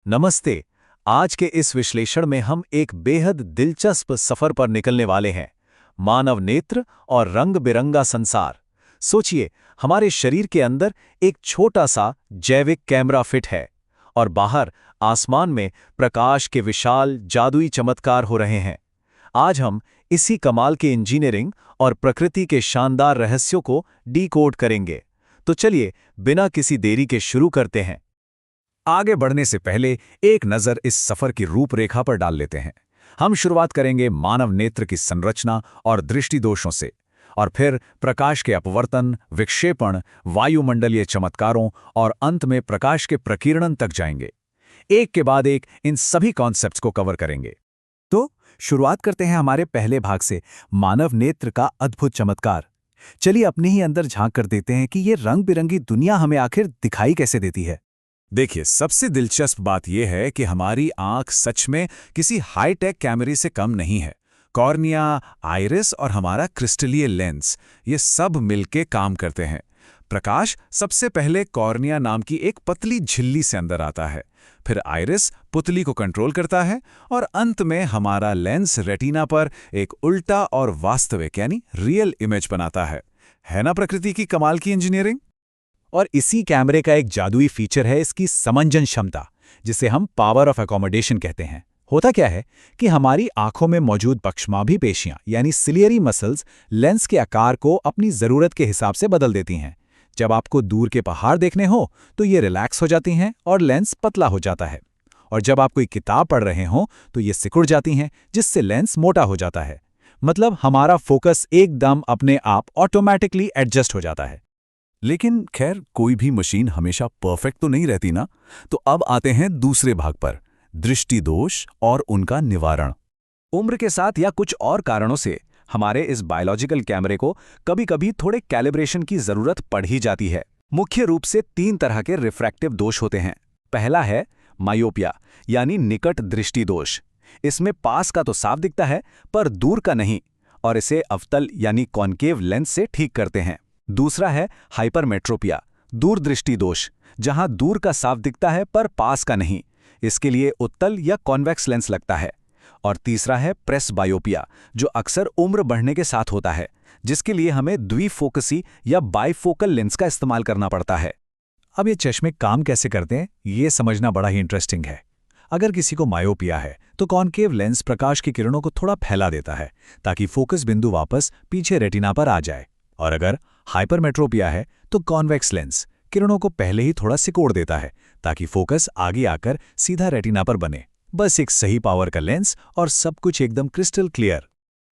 नमस्ते। आज के इस विश्लेषण में हम एक बेहद दिलचस्प सफर पर निकलने वाले हैं। मानव नेत्र और रंग बिरंगा संसार। सोचिए, हमारे शरीर के अंदर एक छोटा सा जैविक कैमरा फिट है और बाहर आसमान में प्रकाश के विशाल जादुई चमत्कार हो रहे हैं। आज हम इसी कमाल के इंजीनियरिंग और प्रकृति के शानदार रहस्यों को डीकोड करेंगे। तो चलिए, बिना किसी देरी के शुरू करते हैं। आगे बढ़ने से पहले एक नज़र इस सफर की रूपरेखा पर डाल लेते हैं। हम शुरुआत करेंगे मानव नेत्र की संरचना और दृष्टि दोषों से, और फिर प्रकाश के अपवर्तन, विक्षेपण, वायुमंडलीय चमत्कारों और अंत में प्रकाश के प्रकीर्णन तक जाएंगे। एक के बाद एक इन सभी कॉन्सेप्ट्स को कवर करेंगे। तो शुरुआत करते हैं हमारे पहले भाग से, मानव नेत्र का अद्भुत चमत्कार। चलिए अपने ही अंदर झांक कर देते हैं कि ये रंग बिरंगी दुनिया हमें आखिर दिखाई कैसे देती है। देखिए, सबसे दिलचस्प बात यह है कि हमारी आंख सच में किसी हाईटेक कैमरे से कम नहीं है। कॉर्निया, आइरिस और हमारा क्रिस्टलीय लेंस, ये सब मिलके काम करते हैं। प्रकाश सबसे पहले कॉर्निया नाम की एक पतली झिल्ली से अंदर आता है, फिर आइरिस पुतली को कंट्रोल करता है और अंत में हमारा लेंस रेटिना पर एक उल्टा और वास्तविक यानी रियल इमेज बनाता है ना प्रकृति की कमाल की इंजीनियरिंग। और इसी कैमरे का एक जादुई फीचर है इसकी समंजन क्षमता, जिसे हम पावर ऑफ अकोमोडेशन कहते हैं। होता क्या है कि हमारी आंखों में मौजूद पक्षमाभी पेशियां यानी सिलियरी मसल्स लेंस के आकार को अपनी ज़रूरत के हिसाब से बदल देती हैं। जब आपको दूर के पहाड़ देखने हो तो ये रिलैक्स हो जाती हैं और लेंस पतला हो जाता है, और जब आप कोई किताब पढ़ रहे हो तो ये सिकुड़ जाती हैं, जिससे लेंस मोटा हो जाता है। मतलब हमारा फोकस एकदम अपने आप ऑटोमैटिकली एडजस्ट हो जाता है। लेकिन खैर, कोई भी मशीन हमेशा परफेक्ट तो नहीं रहती ना। तो अब आते हैं दूसरे भाग पर, दृष्टि दोष और उनका निवारण। उम्र के साथ या कुछ और कारणों से हमारे इस बायोलॉजिकल कैमरे को कभी-कभी थोड़े कैलिब्रेशन की जरूरत पड़ ही जाती है। मुख्य रूप से 3 तरह के रिफ्रैक्टिव दोष होते हैं। पहला है मायोपिया यानी निकट दृष्टि दोष। इसमें पास का तो साफ दिखता है पर दूर का नहीं, और इसे अवतल यानी कॉन्केव लेंस से ठीक करते हैं। दूसरा है हाइपरमेट्रोपिया, दूरदृष्टि दोष, जहां दूर का साफ दिखता है पर पास का नहीं। इसके लिए उत्तल या कॉन्वेक्स लेंस लगता है। और तीसरा है प्रेसबायोपिया, जो अक्सर उम्र बढ़ने के साथ होता है, जिसके लिए हमें द्विफोकसी या बाइफोकल लेंस का इस्तेमाल करना पड़ता है। अब ये चश्मे काम कैसे करते हैं, ये समझना बड़ा ही इंटरेस्टिंग है। अगर किसी को मायोपिया है तो कॉन्केव लेंस प्रकाश की किरणों को थोड़ा फैला देता है ताकि फोकस बिंदु वापस पीछे रेटिना पर आ जाए। और अगर हाइपरमेट्रोपिया है तो कॉन्वेक्स लेंस किरणों को पहले ही थोड़ा सिकोड़ देता है ताकि फोकस आगे आकर सीधा रेटिना पर बने। बस एक सही पावर का लेंस और सब कुछ एकदम क्रिस्टल क्लियर।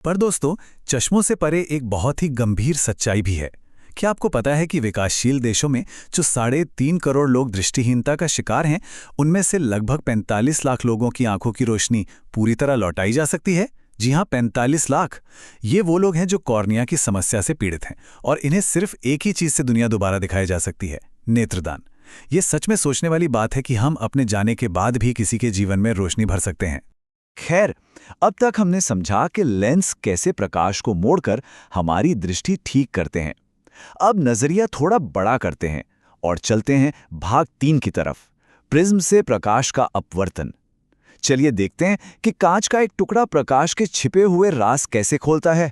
पर दोस्तों, चश्मों से परे एक बहुत ही गंभीर सच्चाई भी है। क्या आपको पता है कि विकासशील देशों में जो 3.5 करोड़ लोग दृष्टिहीनता का शिकार हैं, उनमें से लगभग 45 लाख लोगों की आंखों की रोशनी पूरी तरह लौटाई जा सकती है? जी हां, 45 लाख। ये वो लोग हैं जो कॉर्निया की समस्या से पीड़ित हैं और इन्हें सिर्फ एक ही चीज से दुनिया दोबारा दिखाई जा सकती है, नेत्रदान। ये सच में सोचने वाली बात है कि हम अपने जाने के बाद भी किसी के जीवन में रोशनी भर सकते हैं। खैर, अब तक हमने समझा कि लेंस कैसे प्रकाश को मोड़कर हमारी दृष्टि ठीक करते हैं। अब नजरिया थोड़ा बड़ा करते हैं और चलते हैं भाग 3 की तरफ, प्रिज्म से प्रकाश का अपवर्तन। चलिए देखते हैं कि कांच का एक टुकड़ा प्रकाश के छिपे हुए राज कैसे खोलता है।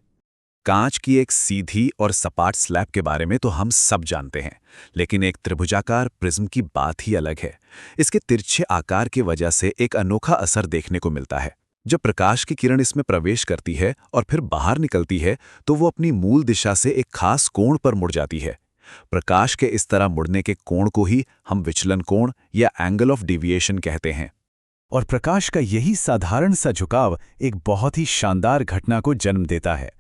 कांच की एक सीधी और सपाट स्लैब के बारे में तो हम सब जानते हैं, लेकिन एक त्रिभुजाकार प्रिज्म की बात ही अलग है। इसके तिरछे आकार की वजह से एक अनोखा असर देखने को मिलता है। जब प्रकाश की किरण इसमें प्रवेश करती है और फिर बाहर निकलती है तो वो अपनी मूल दिशा से एक खास कोण पर मुड़ जाती है। प्रकाश के इस तरह मुड़ने के कोण को ही हम विचलन कोण या एंगल ऑफ डिविएशन कहते हैं। और प्रकाश का यही साधारण सा झुकाव एक बहुत ही शानदार घटना को जन्म देता है।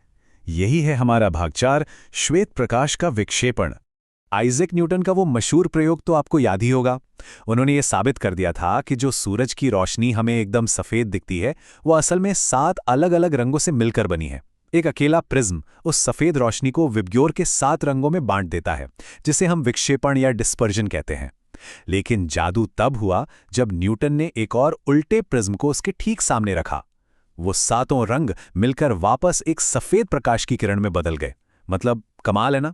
यही है हमारा भाग 4, श्वेत प्रकाश का विक्षेपण। आइजैक न्यूटन का वो मशहूर प्रयोग तो आपको याद ही होगा। उन्होंने ये साबित कर दिया था कि जो सूरज की रोशनी हमें एकदम सफ़ेद दिखती है, वो असल में 7 अलग अलग रंगों से मिलकर बनी है। एक अकेला प्रिज्म उस सफ़ेद रोशनी को विबग्योर के 7 रंगों में बांट देता है, जिसे हम विक्षेपण या डिस्पर्जन कहते हैं। लेकिन जादू तब हुआ जब न्यूटन ने एक और उल्टे प्रिज्म को उसके ठीक सामने रखा। वो 7 रंग मिलकर वापस एक सफ़ेद प्रकाश की किरण में बदल गए। मतलब कमाल है ना।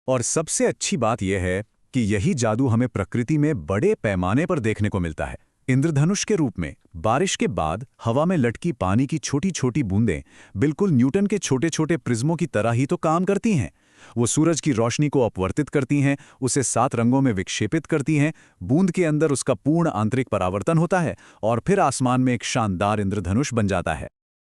और सबसे अच्छी बात यह है कि यही जादू हमें प्रकृति में बड़े पैमाने पर देखने को मिलता है। इंद्रधनुष के रूप में बारिश के बाद हवा में लटकी पानी की छोटी छोटी बूंदें बिल्कुल न्यूटन के छोटे छोटे प्रिज्मों की तरह ही तो काम करती हैं। वो सूरज की रोशनी को अपवर्तित करती हैं, उसे 7 रंगों में विक्षेपित करती हैं, बूंद के अंदर उसका पूर्ण आंतरिक परावर्तन होता है और फिर आसमान में एक शानदार इंद्रधनुष बन जाता है।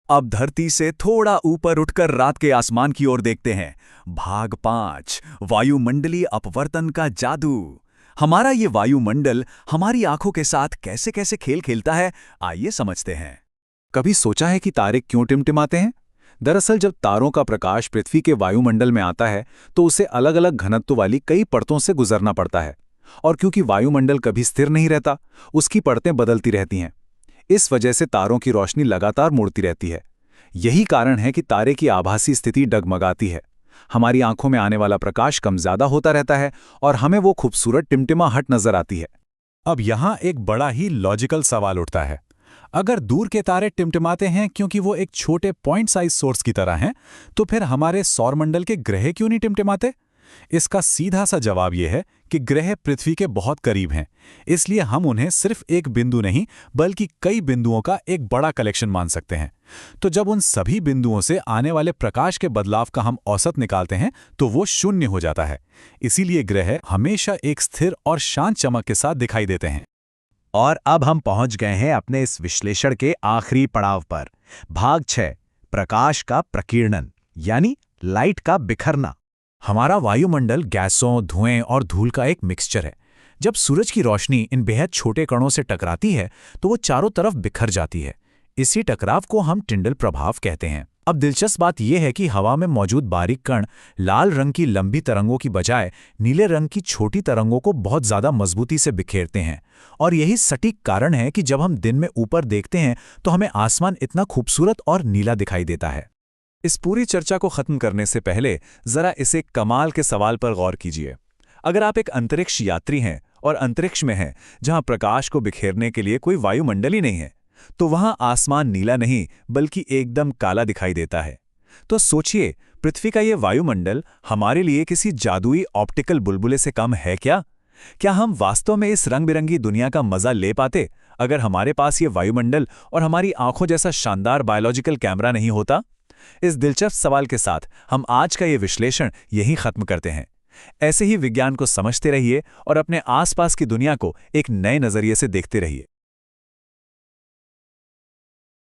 अब धरती से थोड़ा ऊपर उठकर रात के आसमान की ओर देखते हैं। भाग 5, वायुमंडलीय अपवर्तन का जादू। हमारा ये वायुमंडल हमारी आंखों के साथ कैसे कैसे खेल खेलता है, आइए समझते हैं। कभी सोचा है कि तारे क्यों टिमटिमाते हैं? दरअसल जब तारों का प्रकाश पृथ्वी के वायुमंडल में आता है तो उसे अलग अलग घनत्व वाली कई परतों से गुजरना पड़ता है, और क्योंकि वायुमंडल कभी स्थिर नहीं रहता, उसकी परतें बदलती रहती हैं। इस वजह से तारों की रोशनी लगातार मुड़ती रहती है। यही कारण है कि तारे की आभासी स्थिति डगमगाती है। हमारी आंखों में आने वाला प्रकाश कम ज्यादा होता रहता है और हमें वो खूबसूरत टिमटिमाहट नजर आती है। अब यहाँ एक बड़ा ही लॉजिकल सवाल उठता है। अगर दूर के तारे टिमटिमाते हैं क्योंकि वो एक छोटे पॉइंट साइज सोर्स की तरह हैं, तो फिर हमारे सौरमंडल के ग्रह क्यों नहीं टिमटिमाते? इसका सीधा सा जवाब यह है कि ग्रह पृथ्वी के बहुत करीब हैं, इसलिए हम उन्हें सिर्फ एक बिंदु नहीं बल्कि कई बिंदुओं का एक बड़ा कलेक्शन मान सकते हैं। तो जब उन सभी बिंदुओं से आने वाले प्रकाश के बदलाव का हम औसत निकालते हैं तो वो शून्य हो जाता है। इसीलिए ग्रह हमेशा एक स्थिर और शांत चमक के साथ दिखाई देते हैं। और अब हम पहुंच गए हैं अपने इस विश्लेषण के आखिरी पड़ाव पर, भाग 6, प्रकाश का प्रकीर्णन यानी लाइट का बिखरना। हमारा वायुमंडल गैसों, धुएं और धूल का एक मिक्सचर है। जब सूरज की रोशनी इन बेहद छोटे कणों से टकराती है तो वो चारों तरफ बिखर जाती है। इसी टकराव को हम टिंडल प्रभाव कहते हैं। अब दिलचस्प बात यह है कि हवा में मौजूद बारीक कण लाल रंग की लंबी तरंगों की बजाय नीले रंग की छोटी तरंगों को बहुत ज्यादा मजबूती से बिखेरते हैं, और यही सटीक कारण है कि जब हम दिन में ऊपर देखते हैं तो हमें आसमान इतना खूबसूरत और नीला दिखाई देता है। इस पूरी चर्चा को खत्म करने से पहले जरा इस एक कमाल के सवाल पर गौर कीजिए। अगर आप एक अंतरिक्ष यात्री हैं और अंतरिक्ष में हैं जहां प्रकाश को बिखेरने के लिए कोई वायुमंडल ही नहीं है, तो वहां आसमान नीला नहीं बल्कि एकदम काला दिखाई देता है। तो सोचिए, पृथ्वी का यह वायुमंडल हमारे लिए किसी जादुई ऑप्टिकल बुलबुले से कम है क्या? क्या हम वास्तव में इस रंग बिरंगी दुनिया का मजा ले पाते अगर हमारे पास ये वायुमंडल और हमारी आंखों जैसा शानदार बायोलॉजिकल कैमरा नहीं होता? इस दिलचस्प सवाल के साथ हम आज का ये विश्लेषण यहीं खत्म करते हैं। ऐसे ही विज्ञान को समझते रहिए और अपने आसपास की दुनिया को एक नए नजरिए से देखते रहिए।